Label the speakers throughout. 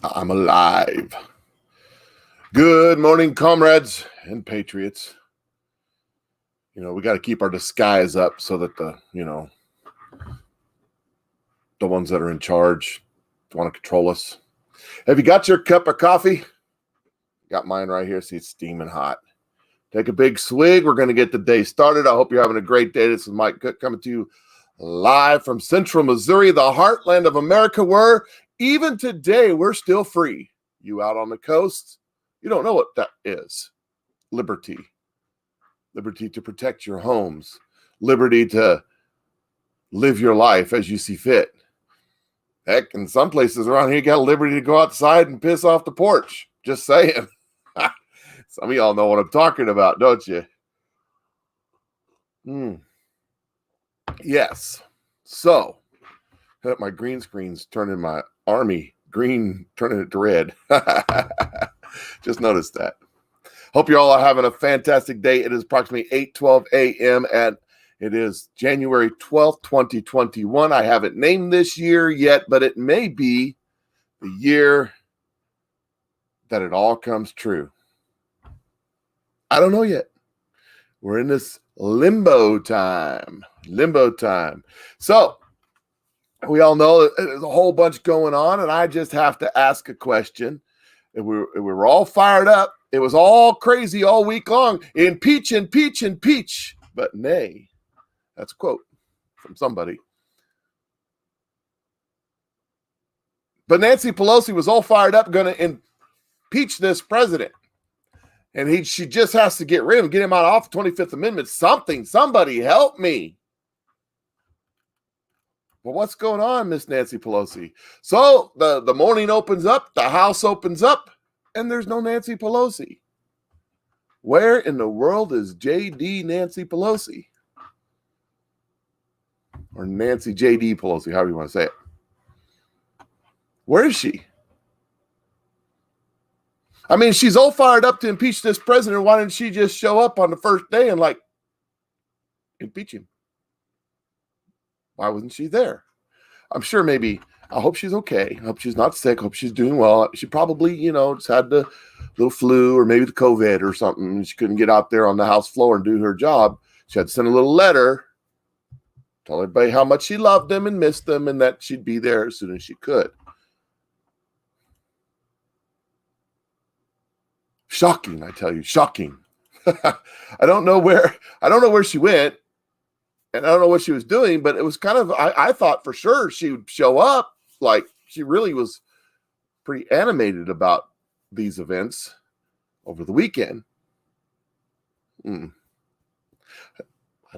Speaker 1: I'm alive. Good morning, comrades and patriots. We got to keep our disguise up so that the ones that are in charge want to control us. Have you got your cup of coffee? Got mine right here. See, it's steaming hot. Take a big swig. We're going to get the day started. I hope you're having a great day. This is Mike Cook coming to you live from Central Missouri, the heartland of America, where even today we're still free. You out on the coast, you don't know what that is. Liberty. Liberty to protect your homes. Liberty to live your life as you see fit. Heck, in some places around here, you got liberty to go outside and piss off the porch. Just saying. Some of y'all know what I'm talking about, don't you? Yes. So, my green screen's turning my army green, turning it to red. Just noticed that. Hope you all are having a fantastic day. It is approximately 8:12 a.m. and it is January 12th, 2021. I haven't named this year yet, but it may be the year that it all comes true. I don't know yet. We're in this limbo time. So, we all know there's a whole bunch going on, and I just have to ask a question. And we were all fired up. It was all crazy all week long. Impeach. But nay, that's a quote from somebody. But Nancy Pelosi was all fired up, going to impeach this president. And she just has to get rid of him, get him out off the 25th Amendment. Somebody help me. Well, what's going on, Miss Nancy Pelosi? So the morning opens up, the House opens up, and there's no Nancy Pelosi. Where in the world is JD Nancy Pelosi? Or Nancy JD Pelosi, however you want to say it. Where is she? I mean, she's all fired up to impeach this president. Why didn't she just show up on the first day and impeach him? Why wasn't she there? I'm sure I hope she's okay. I hope she's not sick. I hope she's doing well. She probably, just had the little flu or maybe the COVID or something. She couldn't get out there on the House floor and do her job. She had to send a little letter, tell everybody how much she loved them and missed them and that she'd be there as soon as she could. Shocking, I tell you, shocking. I don't know where she went. And I don't know what she was doing, but it was kind of, I thought for sure she would show up. Like she really was pretty animated about these events over the weekend. I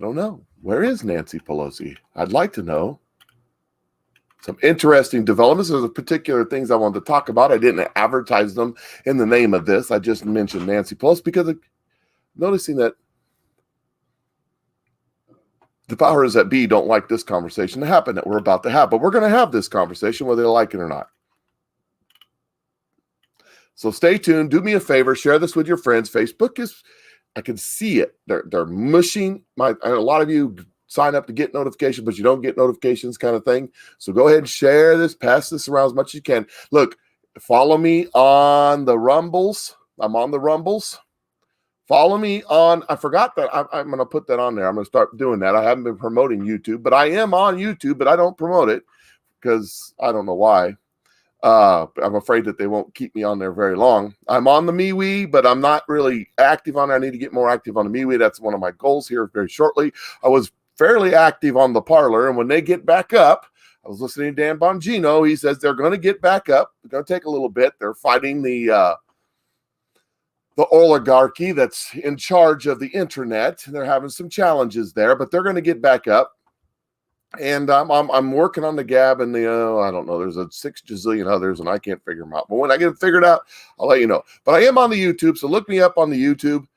Speaker 1: don't know. Where is Nancy Pelosi? I'd like to know. Some interesting developments. There's particular things I wanted to talk about. I didn't advertise them in the name of this. I just mentioned Nancy Pelosi because of noticing that the powers that be don't like this conversation to happen that we're about to have, but we're going to have this conversation whether they like it or not. So stay tuned. Do me a favor. Share this with your friends. Facebook I can see it. They're mushing. A lot of you sign up to get notifications, but you don't get notifications kind of thing. So go ahead and share this. Pass this around as much as you can. Look, follow me on the Rumbles. I'm on the Rumbles. Follow me on, I forgot that I'm going to put that on there. I'm going to start doing that. I haven't been promoting YouTube, but I am on YouTube, but I don't promote it because I don't know why. I'm afraid that they won't keep me on there very long. I'm on the MeWe, but I'm not really active on there. I need to get more active on the MeWe. That's one of my goals here very shortly. I was fairly active on the Parler, and when they get back up, I was listening to Dan Bongino. He says they're going to get back up. It's going to take a little bit. They're fighting the oligarchy that's in charge of the internet. They're having some challenges there, but they're going to get back up. And I'm working on the Gab and the, I don't know, there's a 6 gazillion others and I can't figure them out. But when I get them figured out, I'll let you know. But I am on the YouTube, so look me up on the YouTube.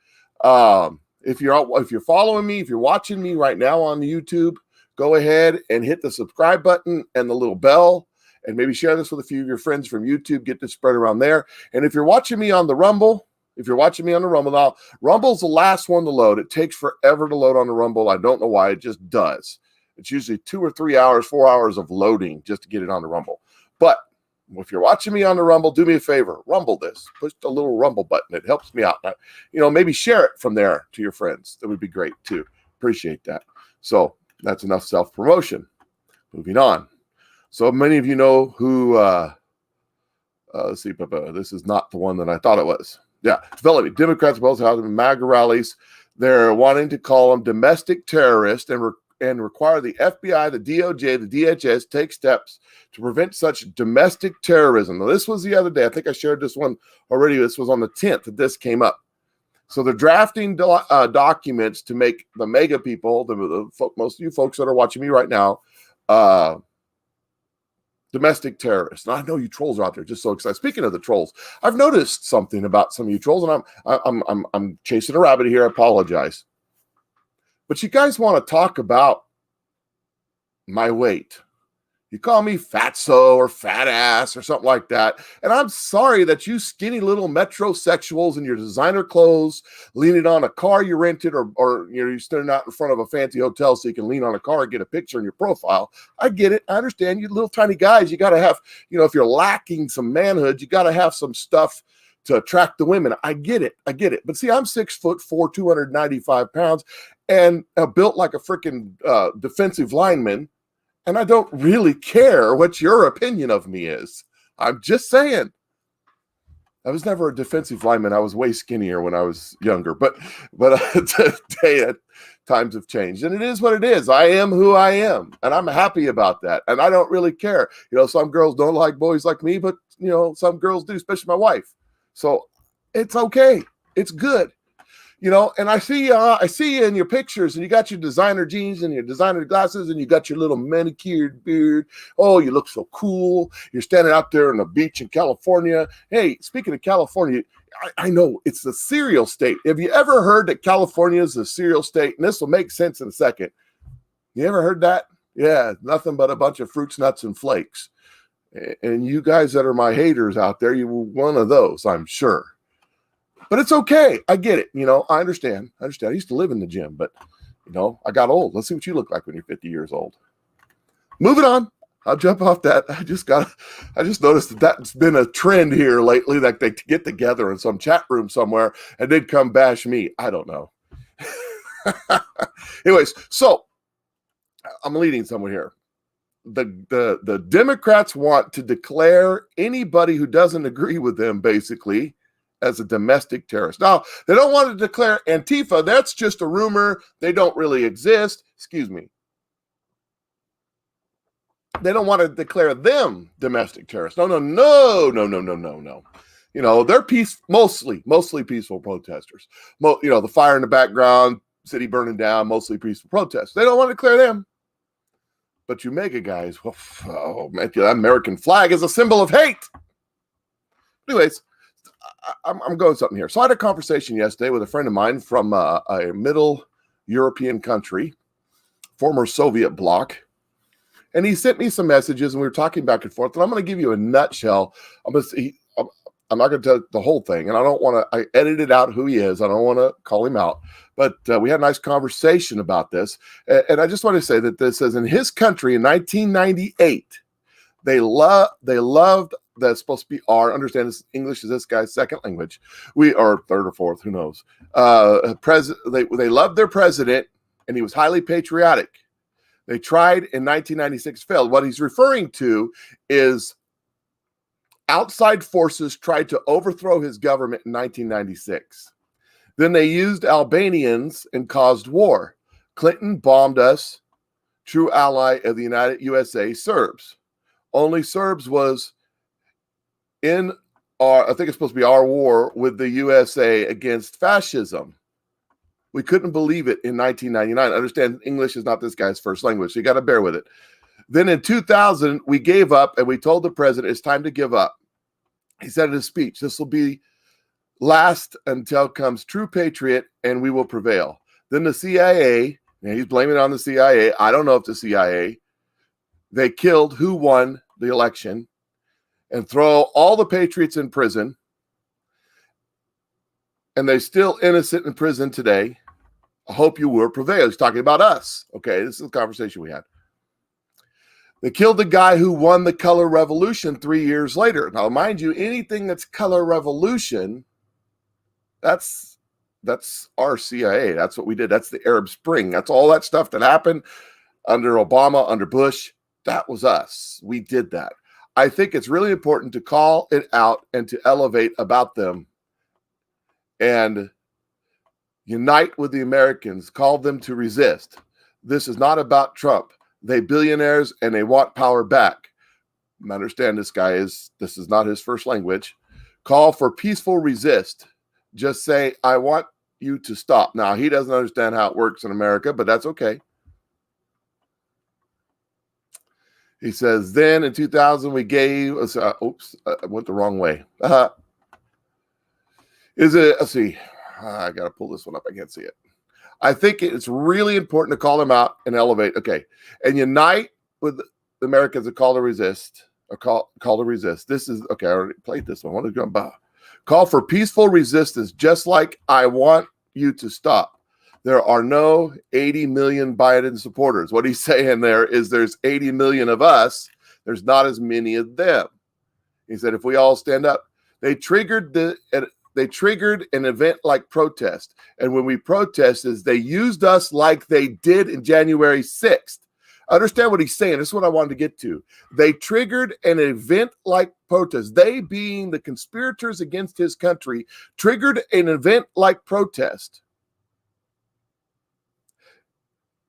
Speaker 1: If you're following me, if you're watching me right now on the YouTube, go ahead and hit the subscribe button and the little bell. And maybe share this with a few of your friends from YouTube. Get this spread around there. And if you're watching me on the Rumble, now, Rumble's the last one to load. It takes forever to load on the Rumble. I don't know why. It just does. It's usually 2 or 3 hours, 4 hours of loading just to get it on the Rumble. But if you're watching me on the Rumble, do me a favor, rumble this, push the little rumble button. It helps me out. Maybe share it from there to your friends. That would be great too. Appreciate that. So that's enough self-promotion. Moving on. So many of you know who, let's see, this is not the one that I thought it was. Yeah, Development. Democrats both have MAGA rallies. They're wanting to call them domestic terrorists and require the FBI, the DOJ, the DHS take steps to prevent such domestic terrorism. Now, this was the other day. I think I shared this one already. This was on the 10th that this came up. So they're drafting documents to make the mega people, most of you folks that are watching me right now, domestic terrorists. Now, I know you trolls are out there just so excited. Speaking of the trolls, I've noticed something about some of you trolls, and I'm chasing a rabbit here. I apologize. But you guys want to talk about my weight. You call me fatso or fat ass or something like that. And I'm sorry that you skinny little metrosexuals in your designer clothes, leaning on a car you rented, or you're standing out in front of a fancy hotel so you can lean on a car and get a picture in your profile. I get it. I understand. You little tiny guys, you got to have, if you're lacking some manhood, you got to have some stuff to attract the women. I get it. But see, I'm 6'4", 295 pounds, and built like a freaking defensive lineman. And I don't really care what your opinion of me is. I'm just saying. I was never a defensive lineman. I was way skinnier when I was younger. But today times have changed. And it is what it is. I am who I am. And I'm happy about that. And I don't really care. Some girls don't like boys like me, but, some girls do, especially my wife. So it's okay. It's good. And I see you in your pictures, and you got your designer jeans and your designer glasses, and you got your little manicured beard. Oh, you look so cool. You're standing out there on the beach in California. Hey, speaking of California, I know it's the cereal state. Have you ever heard that California is the cereal state? And this will make sense in a second. You ever heard that? Yeah, nothing but a bunch of fruits, nuts, and flakes. And you guys that are my haters out there, you were one of those, I'm sure. But it's okay. I get it. I understand. I used to live in the gym, but, I got old. Let's see what you look like when you're 50 years old. Moving on. I'll jump off that. I just noticed that's been a trend here lately, that they get together in some chat room somewhere and they'd come bash me. I don't know. Anyways, so I'm leading somewhere here. The Democrats want to declare anybody who doesn't agree with them, basically, as a domestic terrorist. Now, they don't want to declare Antifa. That's just a rumor. They don't really exist. Excuse me. They don't want to declare them domestic terrorists. No. They're mostly peaceful protesters. The fire in the background, city burning down, mostly peaceful protests. They don't want to declare them. But you mega guys, oh man, that American flag is a symbol of hate. Anyways, I'm going something here. So I had a conversation yesterday with a friend of mine from a middle European country, former Soviet bloc. And he sent me some messages, and we were talking back and forth. And I'm going to give you a nutshell. I'm not going to tell the whole thing. And I edited out who he is. I don't want to call him out. But we had a nice conversation about this. And I just want to say that this is in his country in 1998. They loved. That's supposed to be understand this English is this guy's second language. We are third or fourth, who knows? They loved their president, and he was highly patriotic. They tried in 1996, failed. What he's referring to is outside forces tried to overthrow his government in 1996. Then they used Albanians and caused war. Clinton bombed us, true ally of the United USA, Serbs. Only Serbs was in I think it's supposed to be our war with the USA against fascism. We couldn't believe it in 1999. Understand, English is not this guy's first language, so you got to bear with it. Then in 2000, we gave up, and we told the president it's time to give up. He said in his speech, this will be last until comes true patriot, and we will prevail. Then the CIA, and he's blaming it on the CIA. I don't know if the CIA, they killed who won the election, and throw all the patriots in prison, and they're still innocent in prison today. I hope you will prevail. He's talking about us. Okay, this is the conversation we had. They killed the guy who won the color revolution 3 years later. Now, mind you, anything that's color revolution, that's our CIA. That's what we did. That's the Arab Spring. That's all that stuff that happened under Obama, under Bush. That was us. We did that. I think it's really important to call it out and to elevate about them and unite with the Americans, call them to resist. This is not about Trump. They billionaires and they want power back. I understand this is not his first language. Call for peaceful resist. Just say, I want you to stop. Now, he doesn't understand how it works in America, but that's okay. He says, then in 2000, we gave, I went the wrong way. Let's see. I got to pull this one up. I can't see it. I think it's really important to call them out and elevate. Okay. And unite with the Americans and call to resist. Or call to resist. This is, okay, I already played this one. What is going on? Call for peaceful resistance, just like I want you to stop. There are no 80 million Biden supporters. What he's saying there is there's 80 million of us. There's not as many of them. He said, if we all stand up, they triggered an event like protest. And when we protested, they used us like they did in January 6th. Understand what he's saying. This is what I wanted to get to. They triggered an event like protest. They, being the conspirators against his country, triggered an event like protest.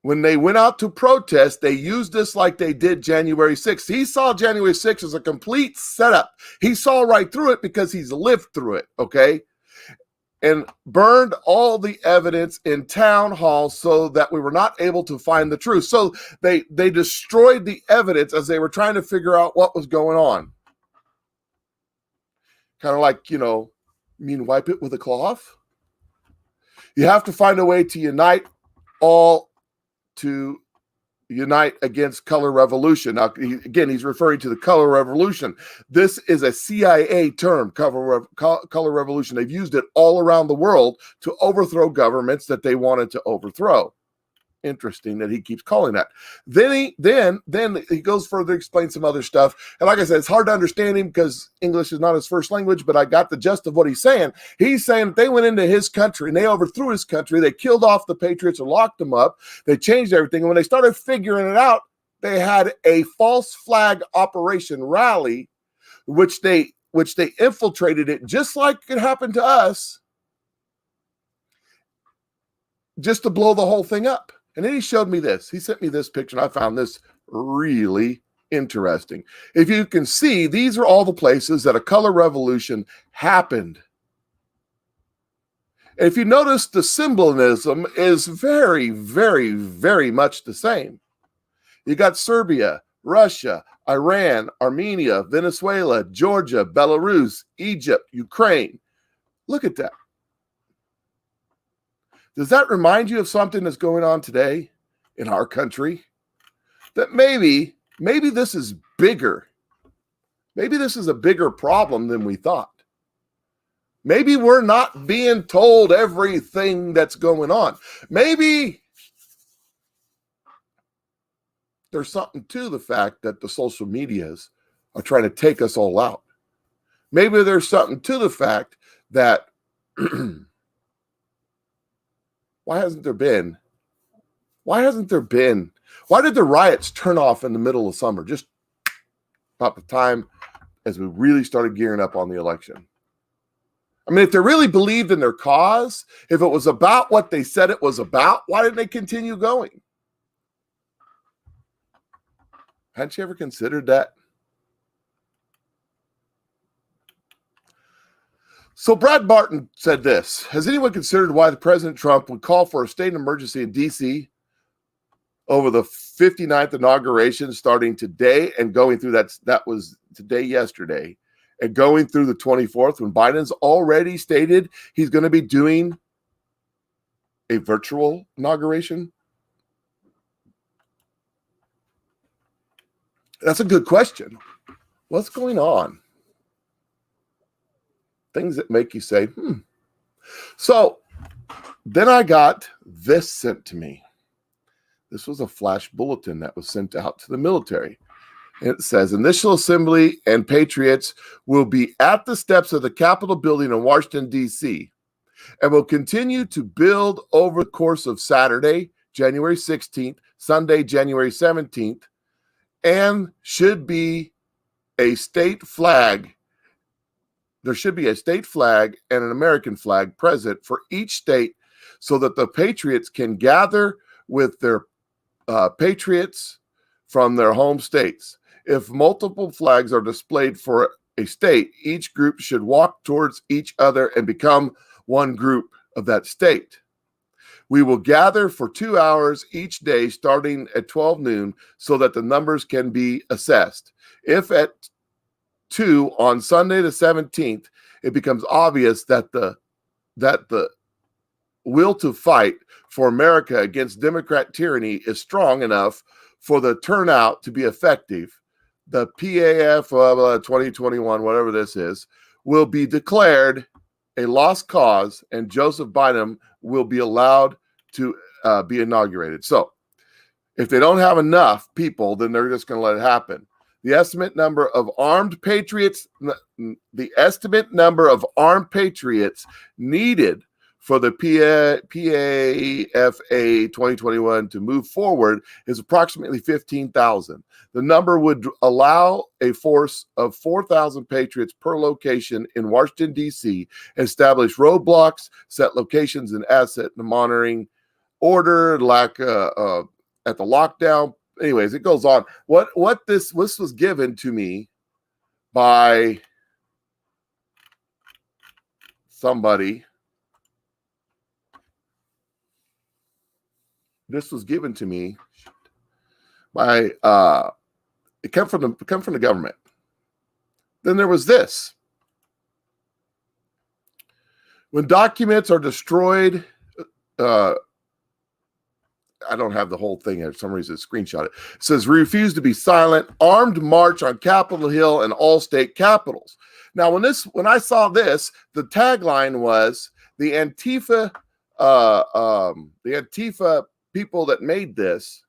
Speaker 1: When they went out to protest, they used us like they did January 6th. He saw January 6th as a complete setup. He saw right through it because he's lived through it, okay? And burned all the evidence in town hall so that we were not able to find the truth. So they destroyed the evidence as they were trying to figure out what was going on. Kind of like, you mean wipe it with a cloth? You have to find a way to unite against color revolution. Now, he's referring to the color revolution. This is a CIA term, color revolution. They've used it all around the world to overthrow governments that they wanted to overthrow. Interesting that he keeps calling that. Then he goes further to explain some other stuff. And like I said, it's hard to understand him because English is not his first language, but I got the gist of what he's saying. He's saying that they went into his country and they overthrew his country. They killed off the patriots and locked them up. They changed everything. And when they started figuring it out, they had a false flag operation rally, which they infiltrated it just like it happened to us, just to blow the whole thing up. And then he showed me this. He sent me this picture, and I found this really interesting. If you can see, these are all the places that a color revolution happened. And if you notice, the symbolism is very, very, very much the same. You got Serbia, Russia, Iran, Armenia, Venezuela, Georgia, Belarus, Egypt, Ukraine. Look at that. Does that remind you of something that's going on today in our country? That maybe this is bigger. Maybe this is a bigger problem than we thought. Maybe we're not being told everything that's going on. Maybe there's something to the fact that the social medias are trying to take us all out. Maybe there's something to the fact that why did the riots turn off in the middle of summer, just about the time as we really started gearing up on the election? I mean, if they really believed in their cause, if it was about what they said it was about, why didn't they continue going? Hadn't you ever considered that? So Brad Barton said this: has anyone considered why the President Trump would call for a state of emergency in D.C. over the 59th inauguration starting today and going through that was today, yesterday, and going through the 24th, when Biden's already stated he's going to be doing a virtual inauguration? That's a good question. What's going on? Things that make you say, So then I got this sent to me. This was a flash bulletin that was sent out to the military. It says initial assembly and patriots will be at the steps of the Capitol building in Washington, D.C., and will continue to build over the course of Saturday, January 16th, Sunday, January 17th, and should be a state flag. There should be a state flag and an American flag present for each state so that the patriots can gather with their patriots from their home states. If multiple flags are displayed for a state, each group should walk towards each other and become one group of that state. We will gather for 2 hours each day starting at 12 noon so that the numbers can be assessed. If at 2 on Sunday the 17th, it becomes obvious that the will to fight for America against Democrat tyranny is strong enough for the turnout to be effective, the PAF 2021, whatever this is, will be declared a lost cause, and Joseph Biden will be allowed to be inaugurated. So if they don't have enough people, then they're just going to let it happen. The estimate number of armed patriots needed for the PAFA 2021 to move forward is approximately 15,000. The number would allow a force of 4,000 patriots per location in Washington, D.C., establish roadblocks, set locations and asset monitoring order, at the lockdown. Anyways, it goes on. What this was given to me by somebody. This was given to me by it come from the government. Then there was this. When documents are destroyed, I don't have the whole thing here. For some reason, screenshot it. It says, we refuse to be silent. Armed march on Capitol Hill and all state capitals. Now, when I saw this, the tagline was the Antifa people that made this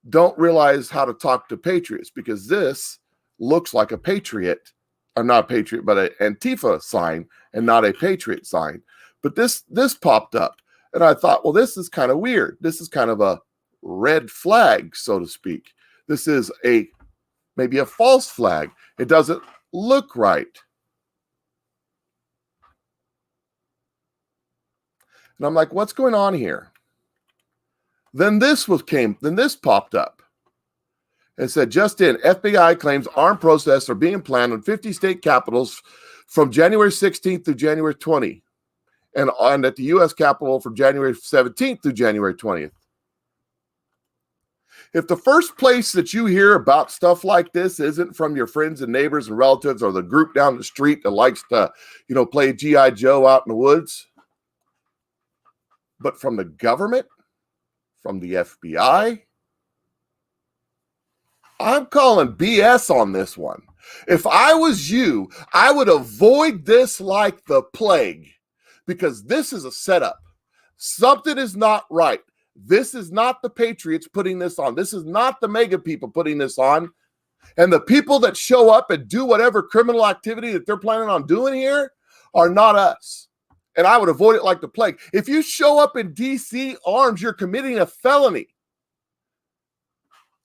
Speaker 1: don't realize how to talk to patriots, because this looks like a patriot, or not a patriot, but an Antifa sign and not a patriot sign. But this popped up, and I thought, well, this is kind of weird. This is kind of a red flag, so to speak. This is maybe a false flag. It doesn't look right. And I'm like, what's going on here? Then this popped up. It said, just in, FBI claims armed protests are being planned on 50 state capitals from January 16th through January 20th, and at the U.S. Capitol from January 17th through January 20th. If the first place that you hear about stuff like this isn't from your friends and neighbors and relatives, or the group down the street that likes to, play G.I. Joe out in the woods, but from the government, from the FBI, I'm calling BS on this one. If I was you, I would avoid this like the plague, because this is a setup. Something is not right. This is not the patriots putting this on. This is not the mega people putting this on. And the people that show up and do whatever criminal activity that they're planning on doing here are not us. And I would avoid it like the plague. If you show up in D.C. armed, you're committing a felony.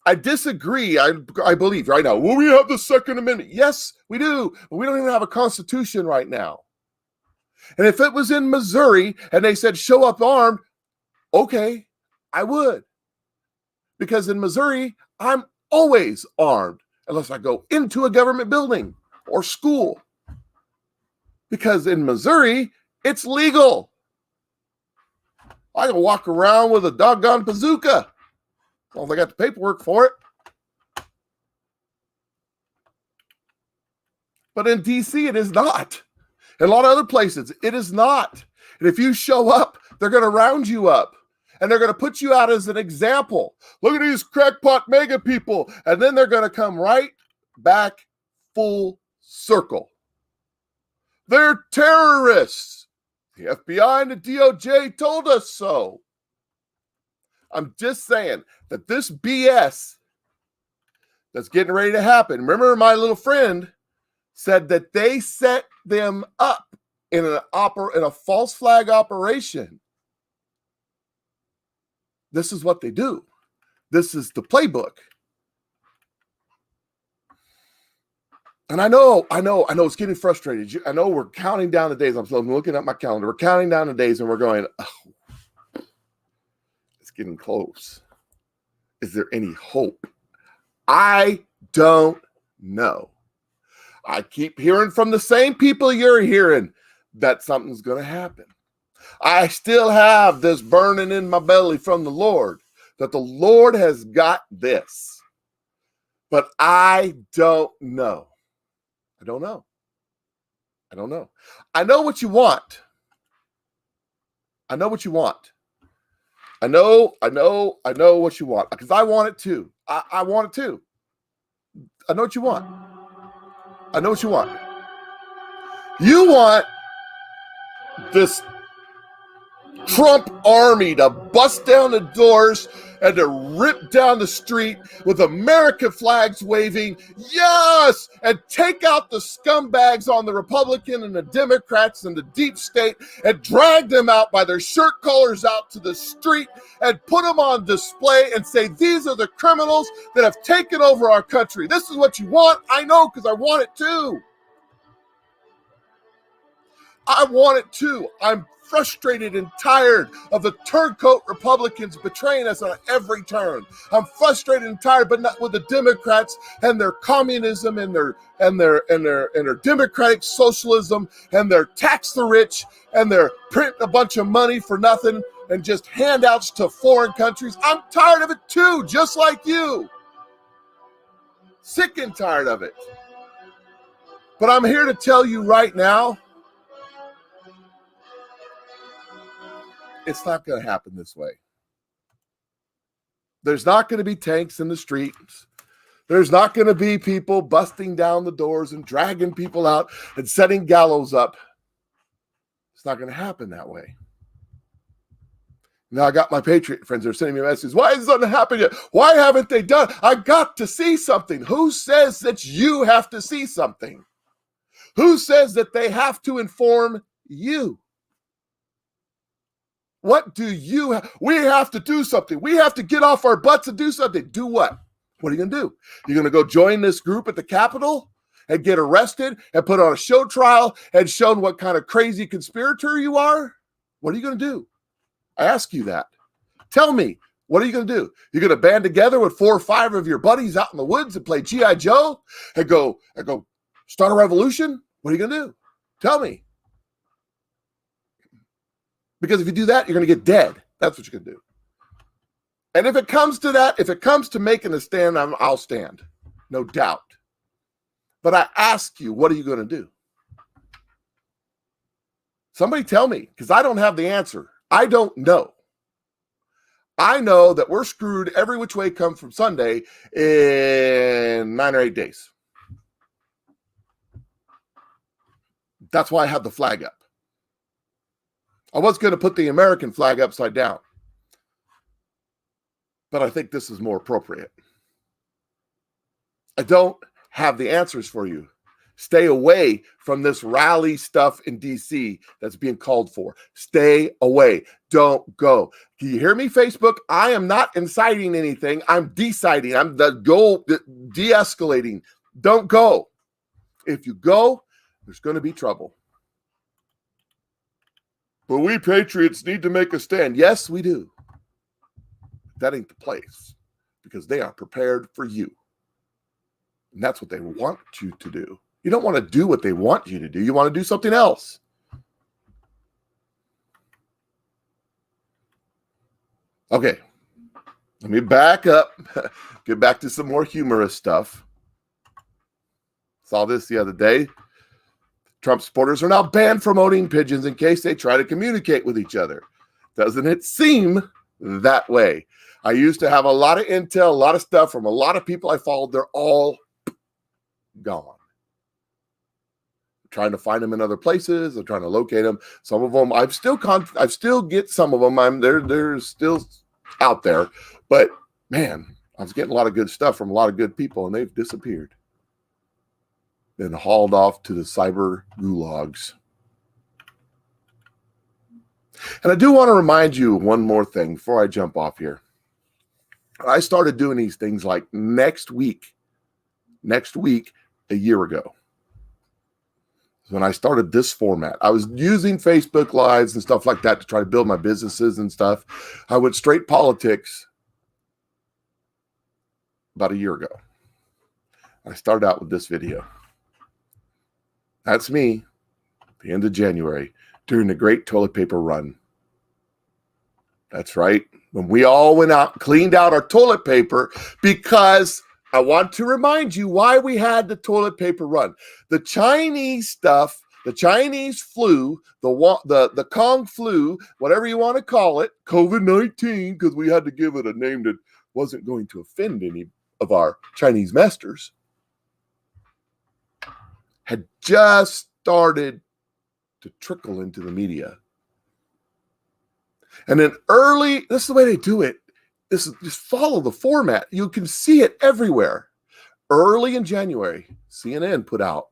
Speaker 1: I disagree. I believe right now, well, we have the Second Amendment. Yes, we do. But we don't even have a constitution right now. And if it was in Missouri and they said show up armed, okay, I would. Because in Missouri, I'm always armed unless I go into a government building or school. Because in Missouri, it's legal. I can walk around with a doggone bazooka. Well, they got the paperwork for it. But in D.C., it is not. In a lot of other places, it is not. And if you show up, they're going to round you up. And they're going to put you out as an example. Look at these crackpot mega people. And then they're going to come right back full circle. They're terrorists. The FBI and the DOJ told us so. I'm just saying that this BS that's getting ready to happen. Remember, my little friend said that they set them up in a false flag operation. This is what they do. This is the playbook. And I know it's getting frustrated. I know we're counting down the days. I'm looking at my calendar. We're counting down the days and we're going, oh, it's getting close. Is there any hope? I don't know. I keep hearing from the same people you're hearing that something's going to happen. I still have this burning in my belly from the Lord, that the Lord has got this. But I don't know. I don't know. I don't know. I know what you want. I know what you want. I know what you want, because I want it too. I want it too. I know what you want. I know what you want. You want this Trump army to bust down the doors and to rip down the street with American flags waving, yes, and take out the scumbags on the Republican and the Democrats and the deep state and drag them out by their shirt collars out to the street and put them on display and say, these are the criminals that have taken over our country. This is what you want. I know, because I want it too. I want it too. I'm frustrated and tired of the turncoat Republicans betraying us on every turn. I'm frustrated and tired, but not with the Democrats and their communism and their democratic socialism and their tax the rich and their print a bunch of money for nothing and just handouts to foreign countries. I'm tired of it too, just like you. Sick and tired of it. But I'm here to tell you right now, it's not going to happen this way. There's not going to be tanks in the streets. There's not going to be people busting down the doors and dragging people out and setting gallows up. It's not going to happen that way. Now I got my Patriot friends that are sending me messages. Why has something happened yet? Why haven't they done? I got to see something. Who says that you have to see something? Who says that they have to inform you? What do you have? We have to do something. We have to get off our butts and do something. Do what? What are you going to do? You're going to go join this group at the Capitol and get arrested and put on a show trial and shown what kind of crazy conspirator you are? What are you going to do? I ask you that. Tell me, what are you going to do? You're going to band together with 4 or 5 of your buddies out in the woods and play G.I. Joe and go start a revolution? What are you going to do? Tell me. Because if you do that, you're going to get dead. That's what you're going to do. And if it comes to that, if it comes to making a stand, I'll stand. No doubt. But I ask you, what are you going to do? Somebody tell me, because I don't have the answer. I don't know. I know that we're screwed every which way comes from Sunday in 9 or 8 days. That's why I have the flag up. I was going to put the American flag upside down, but I think this is more appropriate. I don't have the answers for you. Stay away from this rally stuff in D.C. that's being called for. Stay away. Don't go. Do you hear me, Facebook? I am not inciting anything. I'm deciding. I'm the goal, de-escalating. Don't go. If you go, there's going to be trouble. But we patriots need to make a stand. Yes, we do. That ain't the place, because they are prepared for you. And that's what they want you to do. You don't want to do what they want you to do. You want to do something else. Okay. Let me back up. Get back to some more humorous stuff. Saw this the other day. Trump supporters are now banned from owning pigeons in case they try to communicate with each other. Doesn't it seem that way? I used to have a lot of intel, a lot of stuff from a lot of people I followed. They're all gone. I'm trying to find them in other places. I'm trying to locate them. Some of them, I still get some of them. They're still out there. But man, I was getting a lot of good stuff from a lot of good people, and they've disappeared. Been hauled off to the cyber gulags. And I do want to remind you one more thing before I jump off here. I started doing these things like next week, a year ago. When I started this format, I was using Facebook Lives and stuff like that to try to build my businesses and stuff. I went straight politics about a year ago. I started out with this video. That's me at the end of January during the great toilet paper run. That's right. When we all went out and cleaned out our toilet paper, because I want to remind you why we had the toilet paper run. The Chinese stuff, the Chinese flu, the Kong flu, whatever you want to call it, COVID-19, because we had to give it a name that wasn't going to offend any of our Chinese masters, had just started to trickle into the media. And then this is the way they do it. Just follow the format. You can see it everywhere. Early in January, CNN put out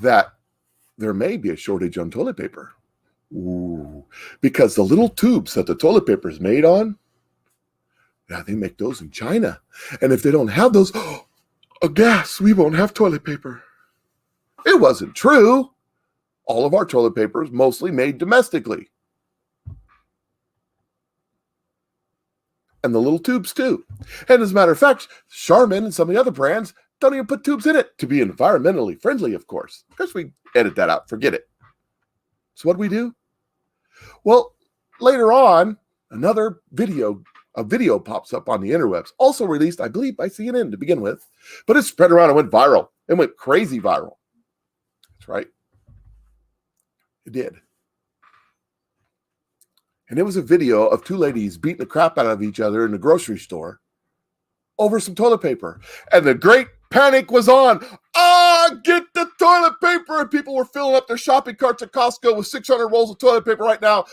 Speaker 1: that there may be a shortage on toilet paper. Ooh, because the little tubes that the toilet paper is made on, yeah, they make those in China. And if they don't have those, aghast, we won't have toilet paper. It wasn't true. All of our toilet paper is mostly made domestically. And the little tubes too. And as a matter of fact, Charmin and some of the other brands don't even put tubes in it to be environmentally friendly, of course. Of course, we edit that out. Forget it. So what do we do? Well, later on, a video pops up on the interwebs, also released, I believe, by CNN to begin with, but it spread around and went viral. It went crazy viral. That's right. It did. And it was a video of two ladies beating the crap out of each other in the grocery store over some toilet paper. And the great panic was on. Get the toilet paper. And people were filling up their shopping carts at Costco with 600 rolls of toilet paper right now.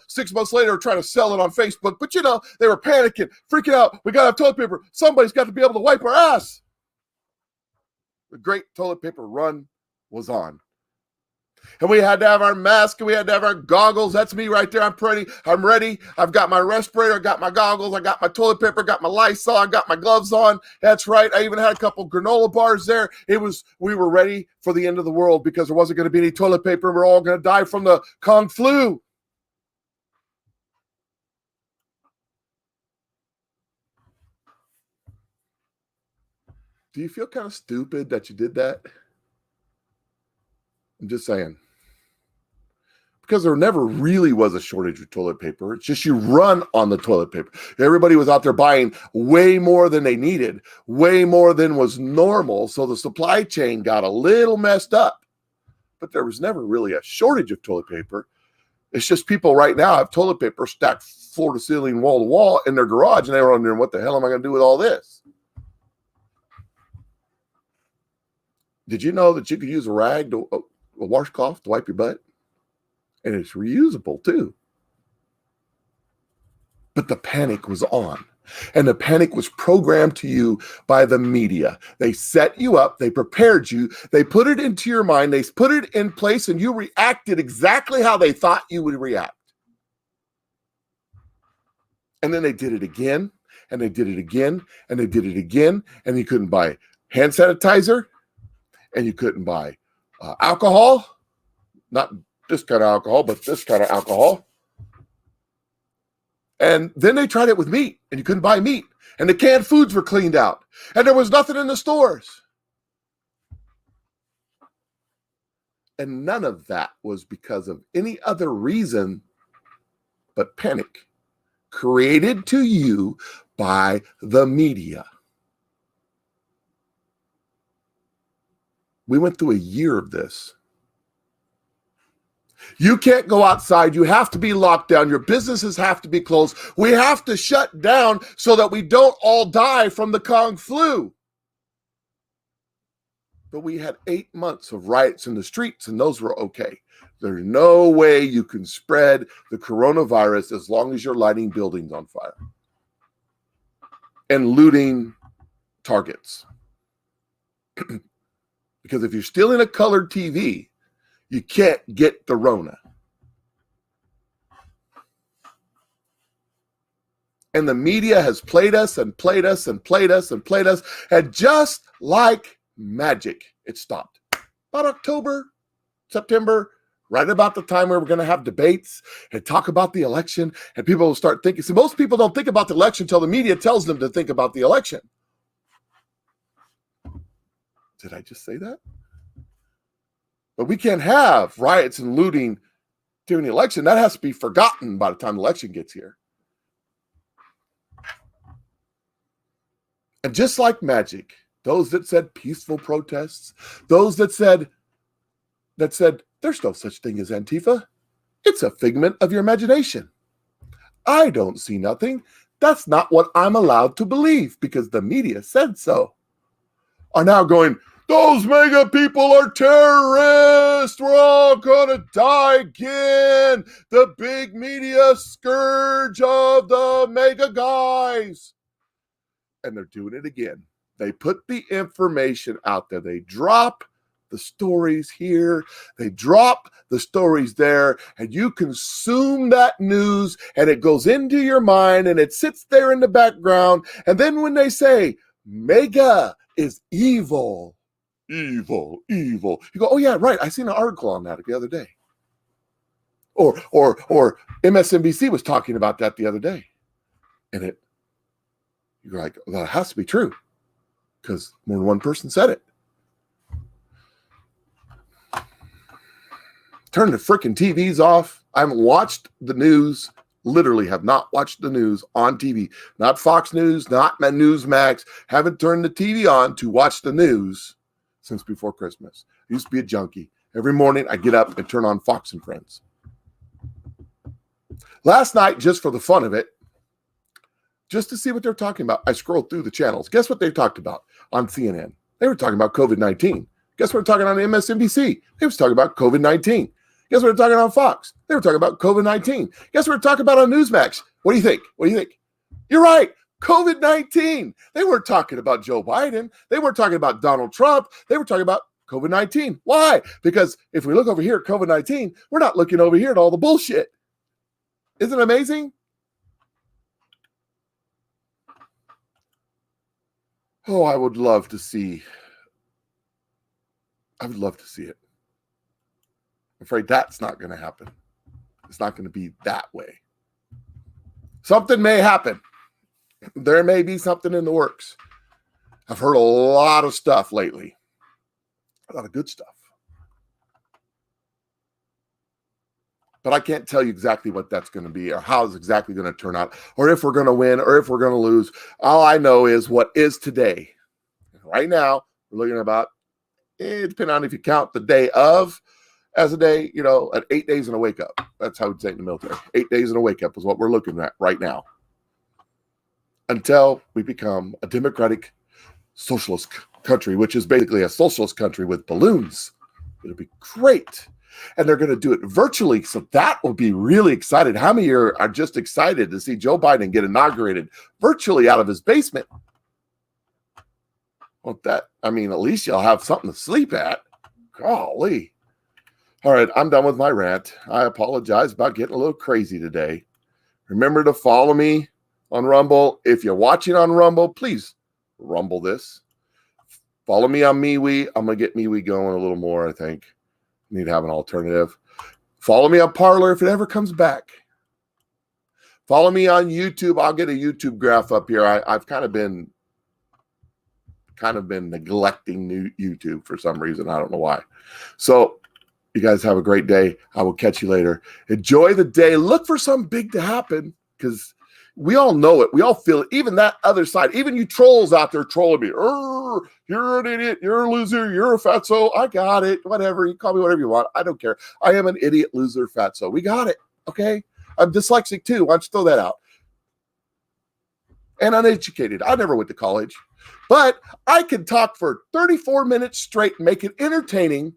Speaker 1: 6 months later, trying to sell it on Facebook. But, they were panicking, freaking out. We got to have toilet paper. Somebody's got to be able to wipe our ass. The great toilet paper run was on. And we had to have our mask and we had to have our goggles. That's me right there. I'm ready. I've got my respirator. I got my goggles. I got my toilet paper. Got my Lysol. I got my gloves on. That's right. I even had a couple granola bars there. We were ready for the end of the world because there wasn't going to be any toilet paper. We're all going to die from the Kong flu. Do you feel kind of stupid that you did that? I'm just saying. Because there never really was a shortage of toilet paper. It's just you run on the toilet paper. Everybody was out there buying way more than they needed, way more than was normal. So the supply chain got a little messed up. But there was never really a shortage of toilet paper. It's just people right now have toilet paper stacked floor to ceiling, wall to wall in their garage. And they were wondering, what the hell am I going to do with all this? Did you know that you could use a rag, a washcloth to wipe your butt? And it's reusable too. But the panic was on. And the panic was programmed to you by the media. They set you up. They prepared you. They put it into your mind. They put it in place and you reacted exactly how they thought you would react. And then they did it again. And they did it again. And they did it again. And you couldn't buy hand sanitizer. And you couldn't buy alcohol. Not this kind of alcohol, but this kind of alcohol. And then they tried it with meat, and you couldn't buy meat. And the canned foods were cleaned out. And there was nothing in the stores. And none of that was because of any other reason but panic created to you by the media. We went through a year of this. You can't go outside. You have to be locked down. Your businesses have to be closed. We have to shut down so that we don't all die from the Kong flu. But we had 8 months of riots in the streets, and those were okay. There's no way you can spread the coronavirus as long as you're lighting buildings on fire. and looting targets. Because if you're stealing a colored TV, you can't get the Rona. And the media has played us and played us and played us and played us. And just like magic, it stopped. About October, September, right about the time where we're going to have debates and talk about the election. And people will start thinking. See, most people don't think about the election until the media tells them to think about the election. Did I just say that? But we can't have riots and looting during the election. That has to be forgotten by the time the election gets here. And just like magic, those that said peaceful protests, those that said there's no such thing as Antifa, it's a figment of your imagination. I don't see nothing. That's not what I'm allowed to believe because the media said so. Are now going, those mega people are terrorists. We're all going to die again. The big media scourge of the mega guys. And they're doing it again. They put the information out there. They drop the stories here. They drop the stories there. And you consume that news and it goes into your mind and it sits there in the background. And then when they say, mega is evil, evil, evil, you go, oh yeah, right. I seen an article on that the other day. Or MSNBC was talking about that the other day. And you're like, well, that has to be true because more than one person said it. Turn the freaking TVs off. I haven't watched the news, literally have not watched the news on TV. Not Fox News, not Newsmax. Haven't turned the TV on to watch the news since before Christmas. I used to be a junkie. Every morning I get up and turn on Fox and Friends. Last night, just for the fun of it, just to see what they're talking about, I scrolled through the channels. Guess what they talked about on CNN? They were talking about COVID-19. Guess what they're talking on MSNBC? They was talking about COVID-19. Guess what they're talking on Fox? They were talking about COVID-19. Guess what they're talking about on Newsmax? What do you think? What do you think? You're right. COVID-19. They weren't talking about Joe Biden. They weren't talking about Donald Trump. They were talking about COVID-19. Why? Because if we look over here at COVID-19, we're not looking over here at all the bullshit. Isn't it amazing? Oh, I would love to see it. I'm afraid that's not going to happen. It's not going to be that way. Something may happen. There may be something in the works. I've heard a lot of stuff lately. A lot of good stuff. But I can't tell you exactly what that's going to be or how it's exactly going to turn out or if we're going to win or if we're going to lose. All I know is what is today. Right now, we're looking at about, depending on if you count the day of as a day, at 8 days and a wake up. That's how we'd say it in the military. 8 days and a wake up is what we're looking at right now. Until we become a democratic socialist country, which is basically a socialist country with balloons. It'll be great. And they're going to do it virtually. So that will be really excited. How many are just excited to see Joe Biden get inaugurated virtually out of his basement? Well, at least you'll have something to sleep at. Golly. All right, I'm done with my rant. I apologize about getting a little crazy today. Remember to follow me on Rumble. If you're watching on Rumble, please rumble this. Follow me on MeWe. I'm going to get MeWe going a little more, I think. Need to have an alternative. Follow me on Parler if it ever comes back. Follow me on YouTube. I'll get a YouTube graph up here. I've kind of been neglecting YouTube for some reason. I don't know why. So you guys have a great day. I will catch you later. Enjoy the day. Look for something big to happen because we all know it. We all feel it. Even that other side, even you trolls out there trolling me. You're an idiot. You're a loser. You're a fatso. I got it. Whatever. You call me whatever you want. I don't care. I am an idiot, loser, fatso. We got it. Okay. I'm dyslexic too. Why don't you throw that out? And uneducated. I never went to college. But I can talk for 34 minutes straight and make it entertaining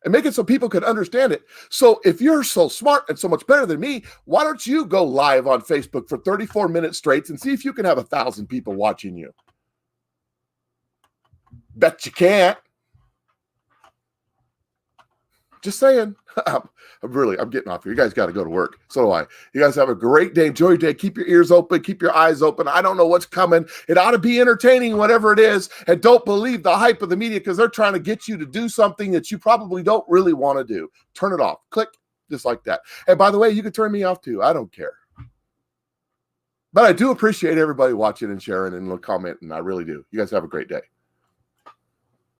Speaker 1: and make it so people can understand it. So if you're so smart and so much better than me, why don't you go live on Facebook for 34 minutes straight and see if you can have 1,000 people watching you? Bet you can't. Just saying. I'm getting off here. You guys got to go to work. So do I. You guys have a great day. Enjoy your day. Keep your ears open. Keep your eyes open. I don't know what's coming. It ought to be entertaining, whatever it is. And don't believe the hype of the media, because they're trying to get you to do something that you probably don't really want to do. Turn it off. Click, just like that. And by the way, you can turn me off too. I don't care. But I do appreciate everybody watching and sharing and commenting. I really do. You guys have a great day.